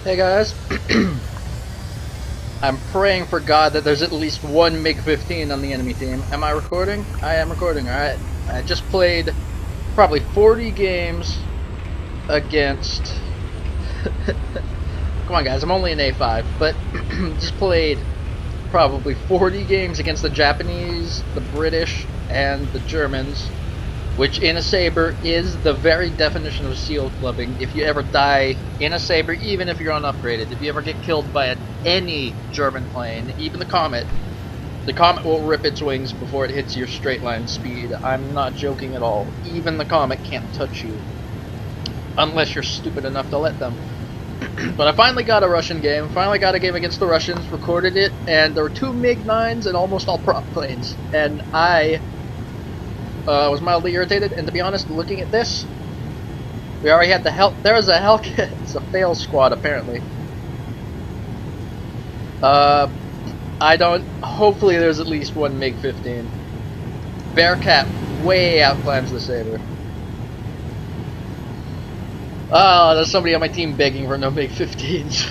Hey guys, I'm praying for God that there's at least one MiG-15 on the enemy team. Am I recording? I am recording, alright. I just played probably 40 games against... Come on guys, I'm only an A5, but just played probably 40 games against the Japanese, the British, and the Germans, which in a Sabre is the very definition of seal clubbing. If you ever die in a Sabre, even if you're unupgraded, if you ever get killed by any German plane, even the Comet will rip its wings before it hits your straight line speed. I'm not joking at all. Even the Comet can't touch you, unless you're stupid enough to let them. But I finally got a Russian game, finally got a game against the Russians, recorded it, and there were two MiG-9s and almost all prop planes, and I was mildly irritated, and to be honest, looking at this, we already had the there's a Hellcat, it's a fail squad apparently. Hopefully there's at least one MiG-15. Bearcat way outclimbs the Sabre. Oh, there's somebody on my team begging for no MiG-15s.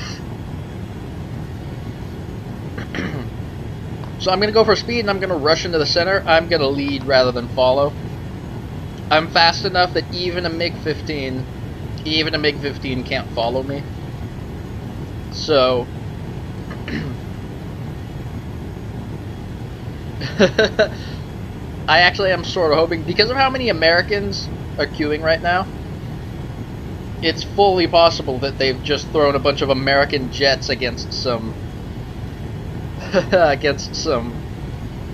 So I'm going to go for speed and I'm going to rush into the center. I'm going to lead rather than follow. I'm fast enough that even a MiG-15 can't follow me. So I actually am sort of hoping, because of how many Americans are queuing right now, it's fully possible that they've just thrown a bunch of American jets against some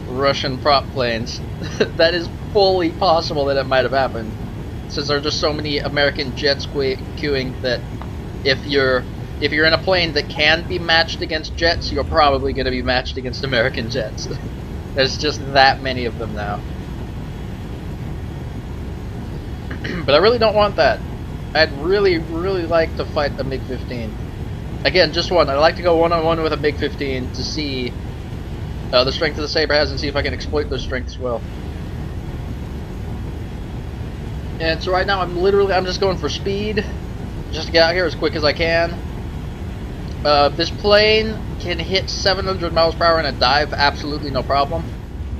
Russian prop planes. That is fully possible that it might have happened, since there are just so many American jets queuing that if you're in a plane that can be matched against jets, you're probably going to be matched against American jets. There's just that many of them now. But I really don't want that. I'd really like to fight the MiG-15. Again, just one. I'd like to go one-on-one with a MiG-15 to see the strength of the Sabre has and see if I can exploit those strengths well. And so right now I'm just going for speed, just to get out here as quick as I can. This plane can hit 700 miles per hour in a dive, absolutely no problem.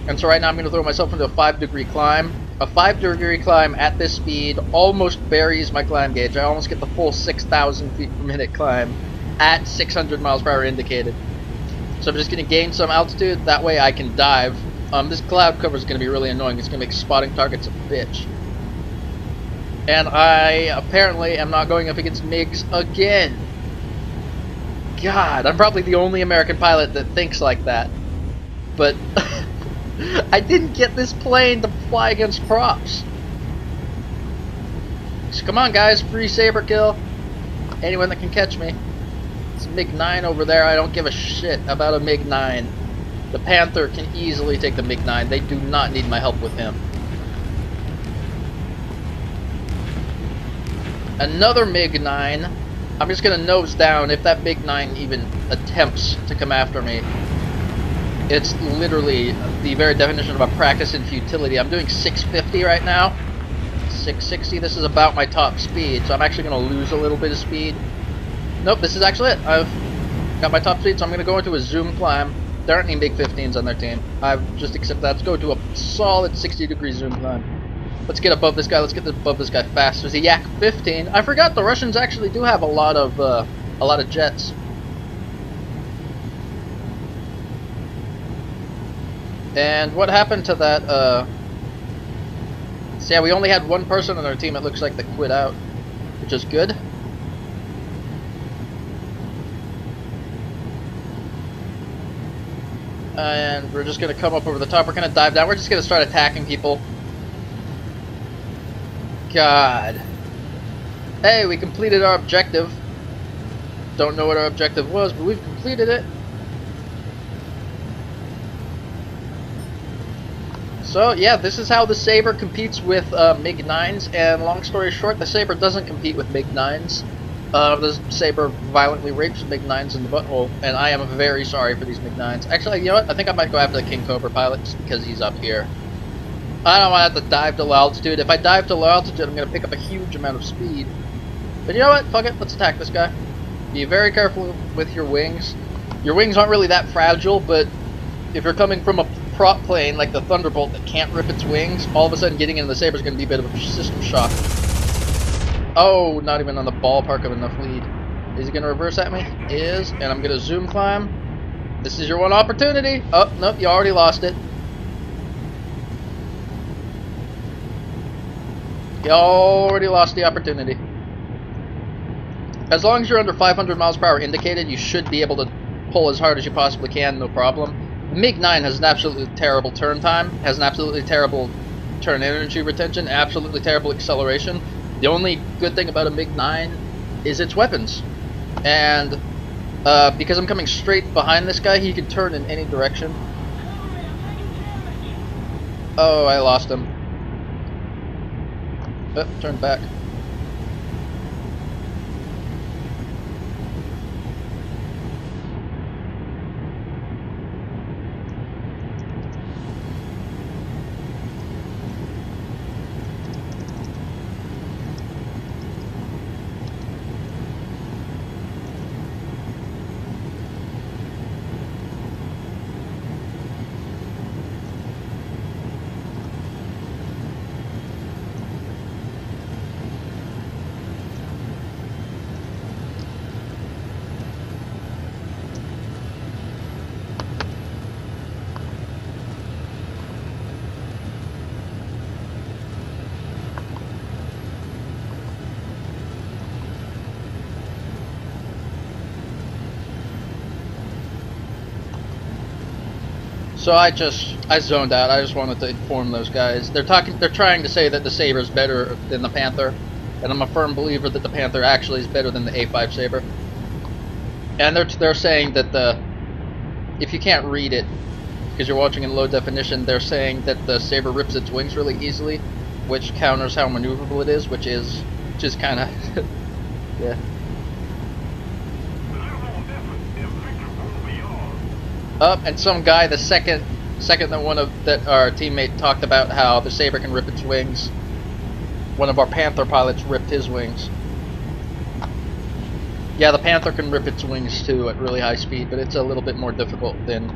And so right now I'm going to throw myself into a 5-degree climb. A 5-degree climb at this speed almost buries my climb gauge. I almost get the full 6,000 feet per minute climb at 600 miles per hour indicated. So I'm just going to gain some altitude, that way I can dive. This cloud cover is going to be really annoying. It's going to make spotting targets a bitch. And I apparently am not going up against MiGs again. God, I'm probably the only American pilot that thinks like that. But I didn't get this plane to fly against props. So come on guys, free Sabre kill. Anyone that can catch me. It's a MiG-9 over there. I don't give a shit about a MiG-9. The Panther can easily take the MiG-9. They do not need my help with him. Another MiG-9. I'm just going to nose down if that MiG-9 even attempts to come after me. It's literally the very definition of a practice in futility. I'm doing 650 right now. 660. This is about my top speed, so I'm actually going to lose a little bit of speed. Nope, this is actually it. I've got my top speed, so I'm going to go into a zoom climb. There aren't any MiG-15s on their team. I've just accepted that. Let's go to a solid 60-degree zoom climb. Let's get above this guy. Let's get above this guy fast. There's a Yak-15. I forgot the Russians actually do have a lot of jets. And what happened to that? So yeah, we only had one person on our team. It looks like that quit out, which is good. And we're just gonna come up over the top. We're gonna dive down. We're just gonna start attacking people. God. Hey, we completed our objective. Don't know what our objective was, but we've completed it. So yeah, this is how the Sabre competes with MiG-9s, and long story short, the Sabre doesn't compete with MiG-9s. The Sabre violently rapes MiG-9s in the butthole, and I am very sorry for these MiG-9s. Actually, you know what? I think I might go after the King Cobra pilot just because he's up here. I don't want to have to dive to low altitude. If I dive to low altitude, I'm going to pick up a huge amount of speed. But you know what? Fuck it. Let's attack this guy. Be very careful with your wings. Your wings aren't really that fragile, but if you're coming from a prop plane like the Thunderbolt that can't rip its wings, all of a sudden getting into the Sabre is going to be a bit of a system shock. Oh, not even on the ballpark of enough lead. Is he going to reverse at me? Is, and I'm going to zoom climb. This is your one opportunity. Oh, nope, you already lost it. You already lost the opportunity. As long as you're under 500 miles per hour indicated, you should be able to pull as hard as you possibly can, no problem. The Mig-9 has an absolutely terrible turn time, has an absolutely terrible turn energy retention, absolutely terrible acceleration. The only good thing about a Mig-9 is its weapons. And because I'm coming straight behind this guy, he can turn in any direction. Oh, I lost him. Oh, turn back. So I zoned out. I just wanted to inform those guys. They're trying to say that the Sabre is better than the Panther, and I'm a firm believer that the Panther actually is better than the A5 Sabre. And they're saying that if you can't read it because you're watching in low definition, they're saying that the Sabre rips its wings really easily, which counters how maneuverable it is, which is just kind of yeah. And some guy, the second that our teammate talked about how the Sabre can rip its wings, one of our Panther pilots ripped his wings. Yeah, the Panther can rip its wings too at really high speed, but it's a little bit more difficult than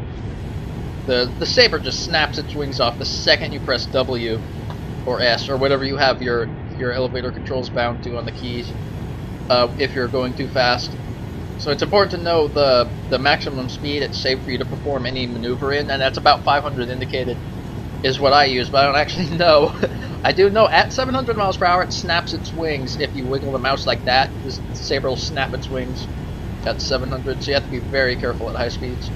the Sabre. Just snaps its wings off the second you press W or S or whatever you have your elevator controls bound to on the keys. If you're going too fast. So it's important to know the maximum speed it's safe for you to perform any maneuver in, and that's about 500 indicated is what I use, but I don't actually know. I do know at 700 miles per hour it snaps its wings. If you wiggle the mouse like that, this Sabre will snap its wings at 700, so you have to be very careful at high speeds.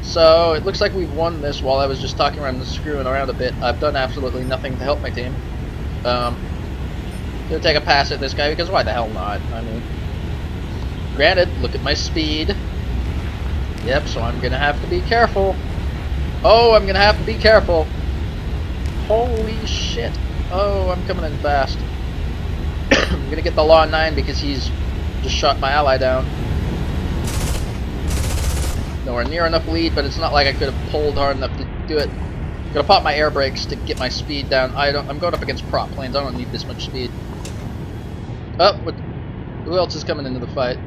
So it looks like we've won this while I was just talking around and screwing around a bit. I've done absolutely nothing to help my team. Gonna take a pass at this guy because why the hell not? I mean, granted, look at my speed. Yep, so I'm gonna have to be careful. Oh, I'm gonna have to be careful. Holy shit. Oh, I'm coming in fast. I'm gonna get the Law 9 because he's just shot my ally down. Nowhere near enough lead, but it's not like I could have pulled hard enough to do it. I'm gonna pop my air brakes to get my speed down. I'm going up against prop planes. I don't need this much speed. Oh, who else is coming into the fight?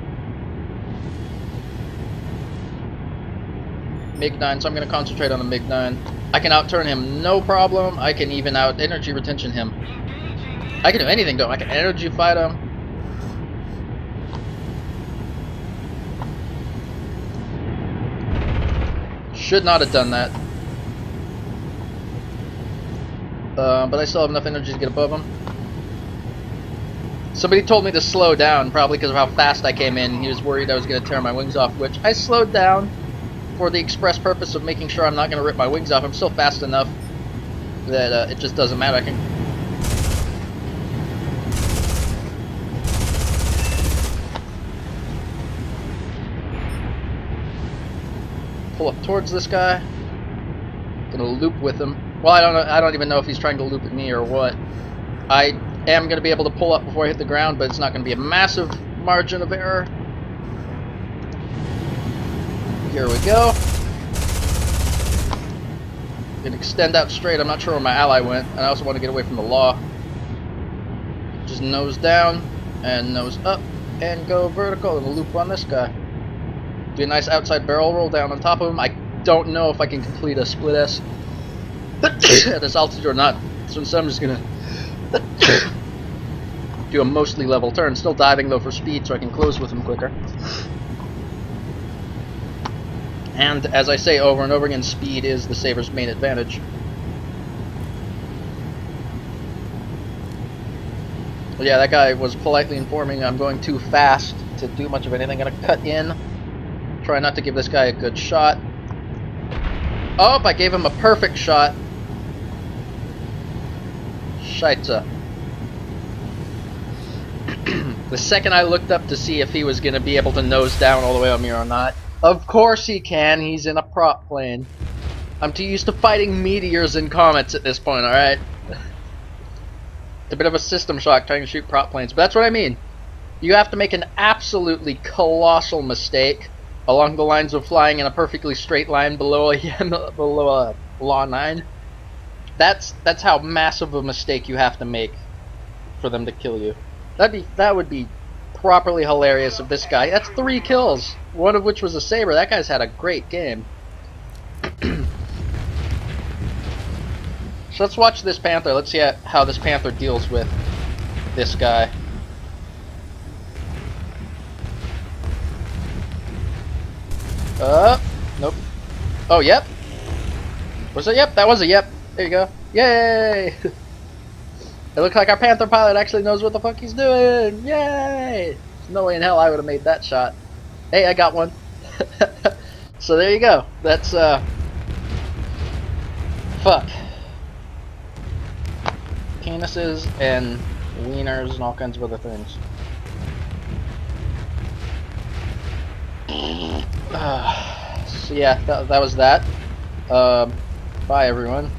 Mig-9, so I'm going to concentrate on the Mig-9. I can outturn him, no problem. I can even out energy retention him. I can do anything to him. I can energy fight him. Should not have done that. But I still have enough energy to get above him. Somebody told me to slow down, probably because of how fast I came in. He was worried I was going to tear my wings off, which I slowed down for the express purpose of making sure I'm not going to rip my wings off. I'm still fast enough that it just doesn't matter. I can pull up towards this guy. Gonna loop with him. Well, I don't even know if he's trying to loop at me or what. I am going to be able to pull up before I hit the ground, but it's not going to be a massive margin of error. Here we go. Gonna extend out straight. I'm not sure where my ally went, and I also want to get away from the Law. Just nose down and nose up. and go vertical and loop on this guy. Do a nice outside barrel roll down on top of him. I don't know if I can complete a split S at this altitude or not, so instead I'm just gonna do a mostly level turn, still diving though for speed so I can close with him quicker. And as I say over and over again, speed is the Sabre's main advantage. But yeah, that guy was politely informing I'm going too fast to do much of anything. I'm gonna cut in, try not to give this guy a good shot. Oh, I gave him a perfect shot. Scheisse. The second I looked up to see if he was going to be able to nose down all the way on me or not. Of course he can, he's in a prop plane. I'm too used to fighting meteors and comets at this point, alright? It's a bit of a system shock trying to shoot prop planes, but that's what I mean. You have to make an absolutely colossal mistake along the lines of flying in a perfectly straight line below a Law 9. That's how massive a mistake you have to make for them to kill you. That would be properly hilarious if this guy... That's 3 kills, one of which was a Sabre. That guy's had a great game. So let's watch this Panther. Let's see how this Panther deals with this guy. Nope. Oh, yep. Was it yep? That was a yep. There you go. Yay! It looks like our Panther pilot actually knows what the fuck he's doing! Yay! There's no way in hell I would have made that shot. Hey, I got one. So there you go. That's, fuck. Penises and wieners and all kinds of other things. So yeah, that was that. Bye everyone.